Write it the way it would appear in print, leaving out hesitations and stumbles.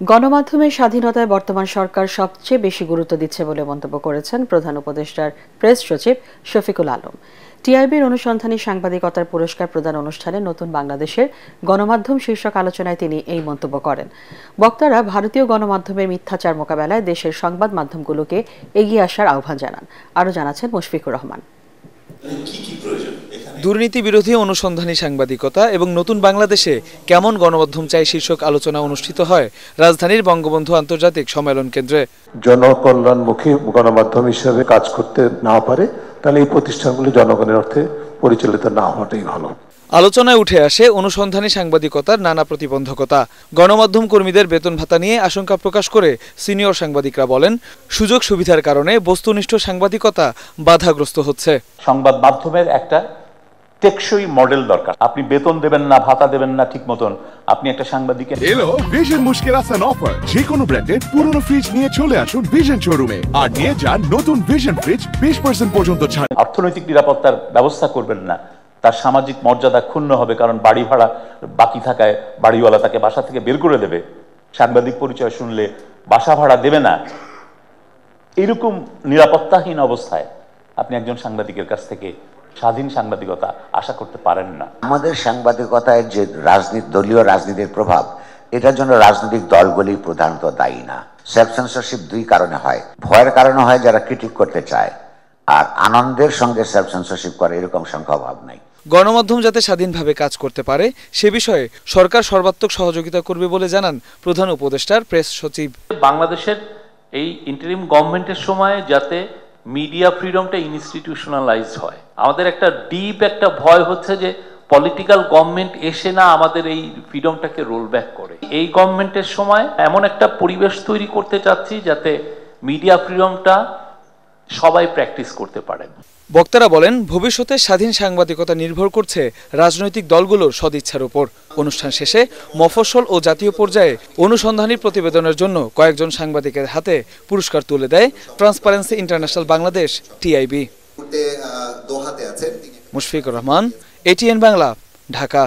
গণমাধ্যমের স্বাধীনতায় বর্তমান সরকার সবচেয়ে বেশি গুরুত্ব দিচ্ছে বলে মন্তব্য করেছেন প্রধান উপদেষ্টার প্রেস সচিব শফিকুল আলম। টিআইবির অনুসন্ধানী সাংবাদিকতার পুরস্কার প্রদান অনুষ্ঠানে নতুন বাংলাদেশের গণমাধ্যম শীর্ষক আলোচনায় তিনি এই মন্তব্য করেন। বক্তারা ভারতীয় গণমাধ্যমের মিথ্যাচার মোকাবেলায় দেশের সংবাদ মাধ্যমগুলোকে এগিয়ে আসার আহ্বান জানান। আরও জানাচ্ছেন মুশফিকুর রহমান। দুর্নীতি বিরোধী অনুসন্ধানী সাংবাদিকতা এবং নতুন বাংলাদেশে কেমন গণমাধ্যম চাই শীর্ষক আলোচনা অনুষ্ঠিত হয় রাজধানীর বঙ্গবন্ধু আন্তর্জাতিক সম্মেলন কেন্দ্রে। জনকল্যাণমুখী গণমাধ্যম হিসেবে কাজ করতে না পারে তাহলে এই প্রতিষ্ঠানগুলি জনগণের অর্থে পরিচালিত না হওয়াটাই ভালো। আলোচনায় উঠে আসে অনুসন্ধানী সাংবাদিকতার নানা প্রতিবন্ধকতা। গণমাধ্যম কর্মীদের বেতন ভাতা নিয়ে আশঙ্কা প্রকাশ করে সিনিয়র সাংবাদিকরা বলেন, সুযোগ সুবিধার কারণে বস্তুনিষ্ঠ সাংবাদিকতা বাধাগ্রস্ত হচ্ছে। সংবাদ মাধ্যমের একটা টেকসই মডেল দরকার। আপনি বেতন দেবেন না, ভাতা দেবেন না ঠিক মতন, আপনি একটা সাংবাদিক। এলো ভিশন মুশকিল আসান অফার। যে কোনো ব্র্যান্ডের পুরনো ফ্রিজ নিয়ে চলে আসুন ভিশন শোরুমে আর নিয়ে যান নতুন ভিশন ফ্রিজ 20% পর্যন্ত ছাড়। অর্থনৈতিক নিরাপত্তার ব্যবস্থা করবেন না, তার সামাজিক মর্যাদা ক্ষুণ্ণ হবে, কারণ বাড়ি ভাড়া বাকি থাকায় বাড়িওয়ালা তাকে বাসা থেকে বের করে দেবে। সাংবাদিক পরিচয় শুনলে বাসা ভাড়া দেবে না। এরকম নিরাপত্তাহীন অবস্থায় আপনি একজন সাংবাদিকের কাছ থেকে স্বাধীন সাংবাদিকতা আশা করতে পারেন না। আমাদের সাংবাদিকতায় যে দলীয় রাজনীতির প্রভাব, এটার জন্য রাজনৈতিক দলগুলি প্রধানত দায়ী না। সেলফ সেন্সরশিপ দুই কারণে হয়। ভয়ের কারণে হয় যারা ক্রিটিক করতে চায়, আর আনন্দের সঙ্গে সেলফ সেন্সরশিপ করে এরকম সংখ্যাভাব নাই। গণমাধ্যম যাতে স্বাধীনভাবে কাজ করতে পারে সে বিষয়ে সরকার সর্বাত্মক সহযোগিতা করবে বলে জানান প্রধান উপদেষ্টার প্রেস সচিব। বাংলাদেশের এই ইন্টারিম গভর্নমেন্টের সময় যাতে মিডিয়া ফ্রিডমটা ইনস্টিটিউশনালাইজড হয়। আমাদের একটা ডিপ একটা ভয় হচ্ছে যে পলিটিক্যাল গভর্নমেন্ট এসে না আমাদের এই ফ্রিডমটাকে রোল ব্যাক করে। এই গভর্নমেন্টের সময় এমন একটা পরিবেশ তৈরি করতে চাচ্ছি যাতে মিডিয়া ফ্রিডমটা সবাই প্র্যাকটিস করতে পারেন। বক্তারা বলেন, ভবিষ্যতে স্বাধীন সাংবাদিকতা নির্ভর করছে রাজনৈতিক দলগুলোর সদিচ্ছার উপর। অনুষ্ঠান শেষে মফস্বল ও জাতীয় পর্যায়ে অনুসন্ধানী প্রতিবেদনের জন্য কয়েকজন সাংবাদিকের হাতে পুরস্কার তুলে দেয় transparency international Bangladesh TIB. Mushfiqur Rahman, ATN Bangla, Dhaka.